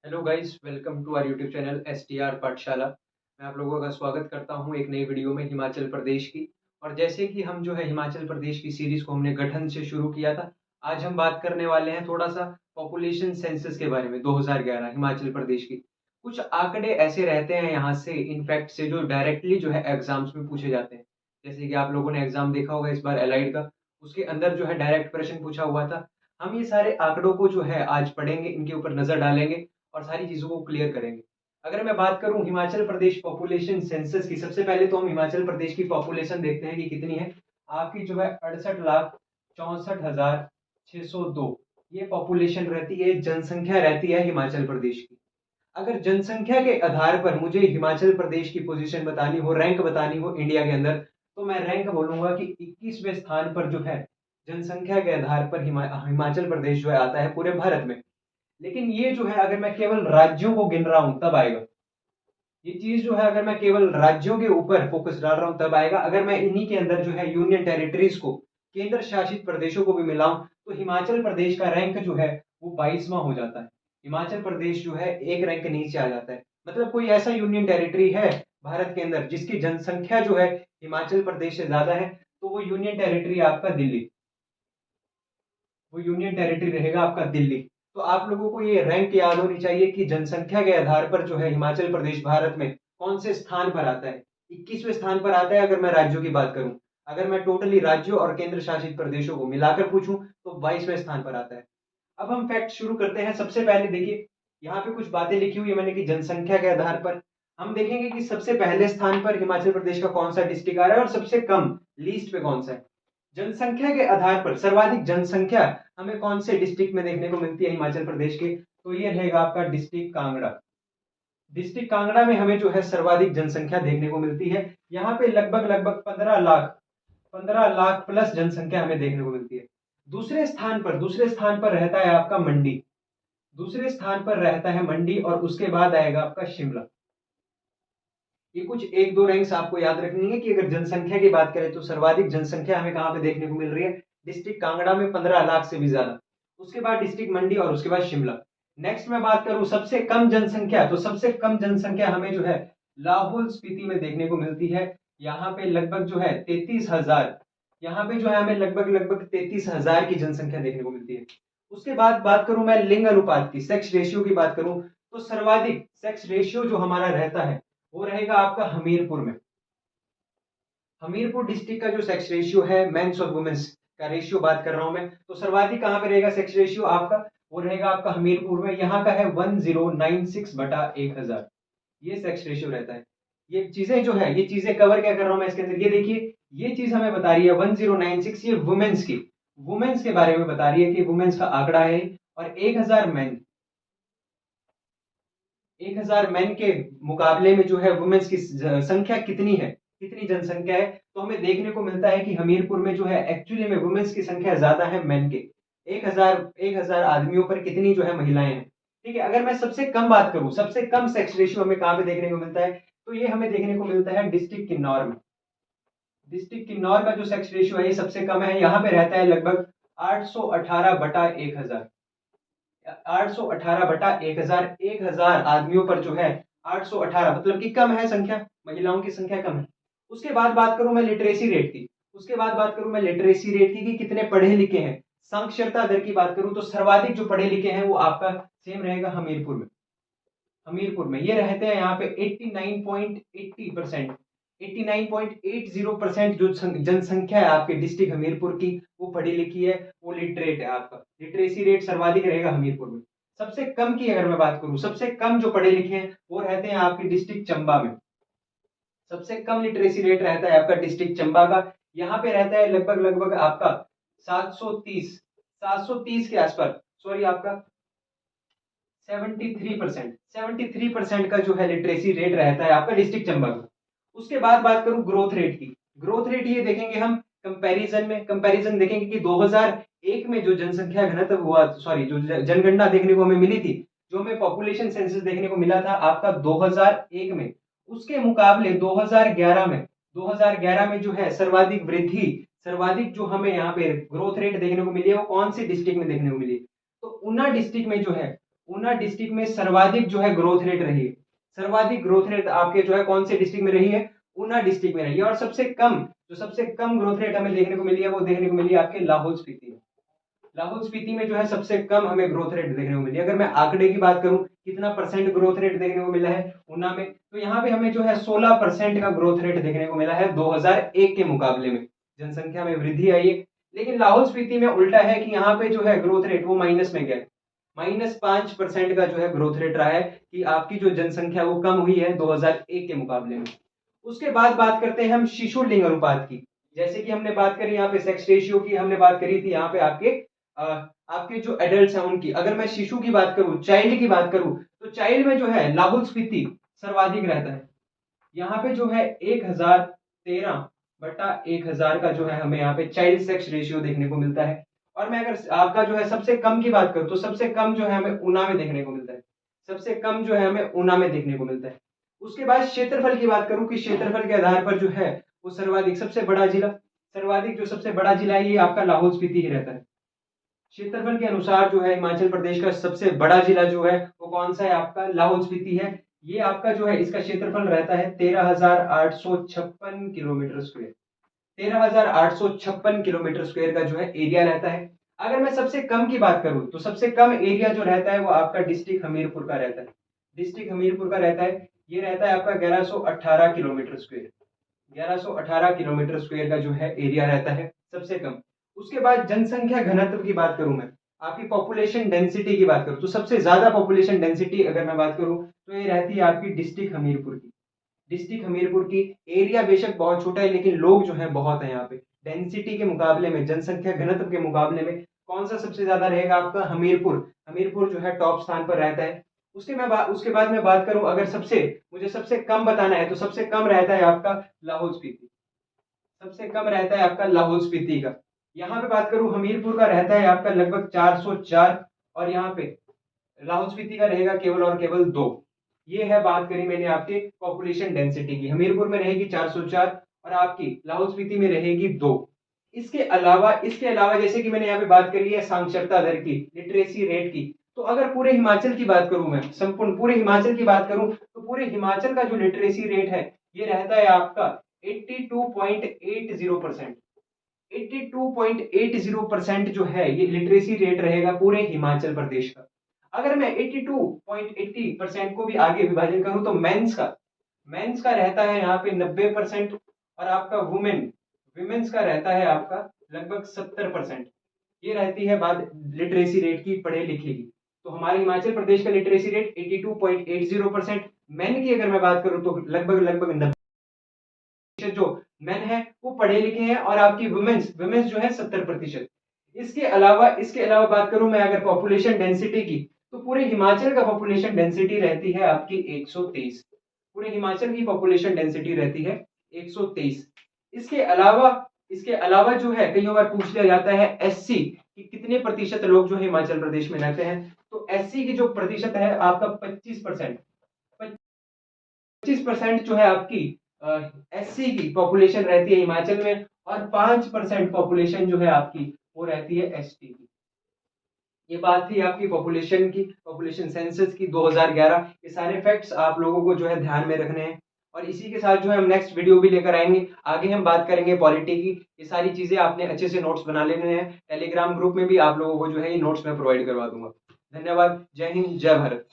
Hello guys, welcome to our YouTube channel STR Pathshala. मैं आप लोगों का स्वागत करता हूं एक नई वीडियो में हिमाचल प्रदेश की। और जैसे कि हम जो है हिमाचल प्रदेश की सीरीज को हमने गठन से शुरू किया था, आज हम बात करने वाले हैं थोड़ा सा पॉपुलेशन सेंसस के बारे में। 2011 हिमाचल प्रदेश की कुछ आंकड़े ऐसे रहते हैं यहाँ से, इनफैक्ट से जो डायरेक्टली जो है एग्जाम्स में पूछे जाते हैं। जैसे कि आप लोगों ने एग्जाम देखा होगा इस बार एलाइड का, उसके अंदर जो है डायरेक्ट प्रश्न पूछा हुआ था। हम ये सारे आंकड़ों को जो है आज पढ़ेंगे, इनके ऊपर नजर डालेंगे और सारी चीजों को क्लियर करेंगे। अगर मैं बात करूं हिमाचल प्रदेश पॉपुलेशन सेंसस की, सबसे पहले तो हम हिमाचल प्रदेश की पॉपुलेशन देखते हैं कि कितनी है। आपकी जो है 68,64,602 ये पॉपुलेशन रहती है, जनसंख्या रहती है हिमाचल प्रदेश की। अगर जनसंख्या के आधार पर मुझे हिमाचल प्रदेश की पोजीशन बतानी हो, रैंक बतानी हो इंडिया के अंदर, तो मैं रैंक बोलूंगा कि 21वें स्थान पर जो है जनसंख्या के आधार पर हिमाचल प्रदेश जो है आता है पूरे भारत में। लेकिन ये जो है अगर मैं केवल राज्यों को गिन रहा हूं तब आएगा। ये चीज जो है अगर मैं केवल राज्यों के ऊपर फोकस डाल रहा हूं तब आएगा। अगर मैं इन्हीं के अंदर जो है यूनियन टेरिटरीज को, केंद्र शासित प्रदेशों को भी मिलाऊं, तो हिमाचल प्रदेश का रैंक जो है वो 22वां हो जाता है। हिमाचल प्रदेश जो है एक रैंक नीचे आ जाता है। मतलब कोई ऐसा यूनियन टेरिटरी है भारत के अंदर जिसकी जनसंख्या जो है हिमाचल प्रदेश से ज्यादा है, तो वो यूनियन टेरिटरी आपका दिल्ली, वो यूनियन टेरिटरी रहेगा आपका दिल्ली। तो आप लोगों को ये रैंक याद होनी चाहिए कि जनसंख्या के आधार पर जो है हिमाचल प्रदेश भारत में कौन से स्थान पर आता है। 21वें स्थान पर आता है अगर मैं राज्यों की बात करूं। अगर मैं टोटली राज्यों और केंद्र शासित प्रदेशों को मिलाकर पूछूं तो 22वें स्थान पर आता है। अब हम फैक्ट शुरू करते हैं। सबसे पहले देखिए, यहाँ पे कुछ बातें लिखी हुई है मैंने कि जनसंख्या के आधार पर हम देखेंगे कि सबसे पहले स्थान पर हिमाचल प्रदेश का कौन सा डिस्ट्रिक्ट आ रहा है और सबसे कम लीस्ट पे कौन सा है। जनसंख्या के आधार पर सर्वाधिक जनसंख्या हमें कौन से डिस्ट्रिक्ट में देखने को मिलती है हिमाचल प्रदेश के, तो ये रहेगा आपका डिस्ट्रिक्ट कांगड़ा। डिस्ट्रिक्ट कांगड़ा में हमें जो है सर्वाधिक जनसंख्या देखने को मिलती है। यहाँ पे लगभग लगभग 15 लाख प्लस जनसंख्या हमें देखने को मिलती है। दूसरे स्थान पर रहता है आपका मंडी। दूसरे स्थान पर रहता है मंडी और उसके बाद आएगा आपका शिमला। ये कुछ एक दो रैंक्स आपको याद रखनी है कि अगर जनसंख्या की बात करें तो सर्वाधिक जनसंख्या हमें कहां पे देखने को मिल रही है, डिस्ट्रिक्ट कांगड़ा में 15 लाख से भी ज्यादा। उसके बाद डिस्ट्रिक्ट मंडी और उसके बाद शिमला। नेक्स्ट मैं बात करूं सबसे कम जनसंख्या, तो सबसे कम जनसंख्या हमें जो है लाहौल स्पीति में देखने को मिलती है। यहाँ पे लगभग जो है 33,000, यहाँ पे जो है हमें लगभग लगभग 33,000 की जनसंख्या देखने को मिलती है। उसके बाद बात करूं मैं लिंग अनुपात की, सेक्स रेशियो की बात करूं, तो सर्वाधिक सेक्स रेशियो जो हमारा रहता है वो रहेगा आपका हमीरपुर में। हमीरपुर डिस्ट्रिक्ट का जो सेक्स रेशियो है, मेंस और वुमेन्स का रेशियो बात कर रहा हूं मैं, तो सर्वाधिक कहां पे रहेगा सेक्स रेशियो आपका, वो रहेगा आपका हमीरपुर में। यहाँ का है 1096/1000। ये सेक्स रेशियो रहता है। ये चीजें जो है, ये चीजें कवर क्या कर रहा हूं मैं इसके अंदर, ये देखिए, ये चीज हमें बता रही है 1096, ये वुमेन्स की, वुमेन्स के बारे में बता रही है कि वुमेन्स का आंकड़ा है। और 1000 मैन के मुकाबले में जो है वुमेन्स की संख्या कितनी है, कितनी जनसंख्या है, तो हमें देखने को मिलता है कि हमीरपुर में जो है एक्चुअली में वुमेन्स की संख्या ज्यादा है मैन के। 1000 आदमियों पर कितनी जो है महिलाएं हैं। ठीक है, अगर मैं सबसे कम बात करूं, सबसे कम सेक्स रेशियो हमें कहां पे देखने को मिलता है, तो ये हमें देखने को मिलता है डिस्ट्रिक्ट किन्नौर में। डिस्ट्रिक्ट किन्नौर का जो सेक्स रेशियो है ये सबसे कम है। यहाँ पे रहता है लगभग 818/1000। 818/1000, 1000 आदमियों पर जो है 818, मतलब कि कम है संख्या, महिलाओं की संख्या कम है। उसके बाद बात करूं मैं लिटरेसी रेट की, उसके बाद बात करूं मैं लिटरेसी रेट की कि कितने पढ़े लिखे हैं। साक्षरता दर की बात करूं तो सर्वाधिक जो पढ़े लिखे हैं वो आपका सेम रहेगा हमीरपुर में। हमीरपुर में ये रहते हैं यहाँ पे 89.80%, 89.80% जो जनसंख्या है आपके डिस्ट्रिक्ट हमीरपुर की, वो पढ़ी लिखी है, वो लिटरेट है। आपका लिटरेसी रेट सर्वाधिक रहेगा हमीरपुर में। सबसे कम की अगर मैं बात करूं, सबसे कम जो पढ़े लिखे हैं वो रहते हैं आपके डिस्ट्रिक्ट चंबा में। सबसे कम लिटरेसी रेट रहता है आपका डिस्ट्रिक्ट चंबा का। यहाँ पे रहता है लगभग लगभग आपका 730, 730 के आसपास, सॉरी आपका 73%, 73% का जो है लिटरेसी रेट रहता है आपका डिस्ट्रिक्ट चंबा का। उसके बाद बात करूं ग्रोथ रेट की, ग्रोथ रेट ये देखेंगे हम कंपैरिजन में, कंपैरिजन देखेंगे कि 2001 में जो जनसंख्या घनत्व हुआ, सॉरी जो जनगणना देखने को हमें मिली थी, जो हमें पॉपुलेशन सेंसस देखने को मिला था आपका 2001 में, उसके मुकाबले 2011 में जो है सर्वाधिक वृद्धि, सर्वाधिक जो हमें यहाँ पे ग्रोथ रेट देखने को मिली है वो कौन से डिस्ट्रिक्ट में देखने को मिली है, तो ऊना डिस्ट्रिक्ट में जो है, ऊना डिस्ट्रिक्ट में सर्वाधिक जो है ग्रोथ रेट रही है। सर्वाधिक ग्रोथ रेट आपके जो है कौन से डिस्ट्रिक्ट में रही है? ऊना डिस्ट्रिक्ट में रही है। और सबसे कम ग्रोथ रेट हमें देखने को मिली है वो देखने को मिली है आपके लाहौल स्पीति में। लाहौल स्पीति में जो है सबसे कम हमें ग्रोथ रेट देखने को मिली है। अगर मैं आंकड़े की बात करूं कितना परसेंट ग्रोथ रेट देखने को मिला है ऊना में, तो यहाँ पे हमें जो है 16% का ग्रोथ रेट देखने को मिला है 2001 के मुकाबले में। जनसंख्या में वृद्धि आई है। लेकिन लाहौल स्पीति में उल्टा है कि यहाँ पे जो है ग्रोथ रेट वो माइनस में गया। -5% का जो है ग्रोथ रेट रहा है कि आपकी जो जनसंख्या वो कम हुई है 2001 के मुकाबले में। उसके बाद बात करते हैं हम शिशु लिंग अनुपात की। जैसे कि हमने बात करी यहाँ पे सेक्स रेशियो की, हमने बात करी थी यहाँ पे आपके जो एडल्ट हैं उनकी। अगर मैं शिशु की बात करूं, चाइल्ड की बात करूं, तो चाइल्ड में जो है लाहौल स्पीति सर्वाधिक रहता है। यहाँ पे जो है 1013/1000 का जो है हमें यहाँ पे चाइल्ड सेक्स रेशियो देखने को मिलता है। और मैं अगर आपका जो है सबसे कम की बात करूं तो सबसे कम जो है हमें ऊना में देखने को मिलता है। सबसे कम जो है हमें ऊना में देखने को मिलता है। उसके बाद क्षेत्रफल की बात करूं कि क्षेत्रफल के आधार पर जो है वो सर्वाधिक जो सबसे बड़ा जिला है ये आपका लाहौल स्पीति ही रहता है। क्षेत्रफल के अनुसार जो है हिमाचल प्रदेश का सबसे बड़ा जिला जो है वो कौन सा है? आपका लाहौल स्पीति है। ये आपका जो है इसका क्षेत्रफल रहता है 13,856 किलोमीटर स्क्वायर। 13,856 किलोमीटर स्क्वायर का जो है एरिया रहता है। अगर मैं सबसे कम की बात करूं तो सबसे कम एरिया जो रहता है वो आपका डिस्ट्रिक्ट हमीरपुर का रहता है। डिस्ट्रिक्ट हमीरपुर का रहता है, ये रहता है आपका 1118 किलोमीटर स्क्वायर। 1118 किलोमीटर स्क्वायर का जो है एरिया रहता है सबसे कम। उसके बाद जनसंख्या घनत्व की बात करूं, मैं आपकी पॉपुलेशन डेंसिटी की बात करूं, तो सबसे ज्यादा पॉपुलेशन डेंसिटी अगर मैं बात करूं तो ये रहती है आपकी डिस्ट्रिक्ट हमीरपुर की। डिस्ट्रिक्ट हमीरपुर की एरिया बेशक बहुत छोटा है लेकिन लोग जो है बहुत है यहाँ पे। डेंसिटी के मुकाबले में, जनसंख्या घनत्व के मुकाबले में कौन सा सबसे ज्यादा रहेगा? आपका हमीरपुर। हमीरपुर जो है टॉप स्थान पर रहता है। उसके बाद मैं बात करूं, अगर मुझे सबसे कम बताना है तो सबसे कम रहता है आपका लाहौल स्पीति। सबसे कम रहता है आपका लाहौल स्पीति का। यहाँ पे बात करूं हमीरपुर का रहता है आपका लगभग 404, और यहाँ पे लाहौल स्पीति का रहेगा केवल और केवल 2। ये है बात करी मैंने आपके पॉपुलेशन डेंसिटी की। हमीरपुर में रहेगी 404 और आपकी लाहौल स्पीति में रहेगी 2। इसके अलावा जैसे कि मैंने यहाँ पे बात करी है साक्षरता दर की, लिटरेसी रेट की, तो अगर पूरे हिमाचल की बात करूं, मैं संपूर्ण पूरे हिमाचल की बात करूं तो पूरे हिमाचल का जो लिटरेसी रेट है ये रहता है आपका 82.80%। 82.80% जो है ये लिटरेसी रेट रहेगा पूरे हिमाचल प्रदेश का। अगर मैं 82.80% को भी आगे विभाजन करूं तो मेंस का रहता है यहाँ पे 90%, और आपका विमेंस का रहता है आपका लगभग 70%। ये रहती है बात लिटरेसी रेट की, पढ़े लिखे की। तो हमारे हिमाचल प्रदेश का लिटरेसी रेट 82.80%। मैन की अगर मैं बात करूं तो लगभग 90% जो मेन है वो पढ़े लिखे हैं, और आपकी वुमेन्स जो है 70%। इसके अलावा बात करूं मैं अगर पॉपुलेशन डेंसिटी की, तो पूरे हिमाचल का पॉपुलेशन डेंसिटी रहती है आपकी 123। पूरे हिमाचल की पॉपुलेशन डेंसिटी रहती है 123। इसके अलावा जो है कई बार पूछ लिया जाता है एससी कि कितने प्रतिशत लोग जो है हिमाचल प्रदेश में रहते हैं, तो एससी की जो प्रतिशत है आपका 25%। 25% जो है आपकी एससी की पॉपुलेशन रहती है हिमाचल में, और 5% पॉपुलेशन जो है आपकी वो रहती है एसटी की। ये बात थी आपकी पॉपुलेशन की, पॉपुलेशन सेंसस की 2011। ये सारे फैक्ट्स आप लोगों को जो है ध्यान में रखने हैं, और इसी के साथ जो है हम नेक्स्ट वीडियो भी लेकर आएंगे। आगे हम बात करेंगे पॉलिटी की। ये सारी चीजें आपने अच्छे से नोट्स बना लेने हैं। टेलीग्राम ग्रुप में भी आप लोगों को जो है ये नोट्स मैं प्रोवाइड करवा दूंगा। धन्यवाद। जय हिंद, जय भारत।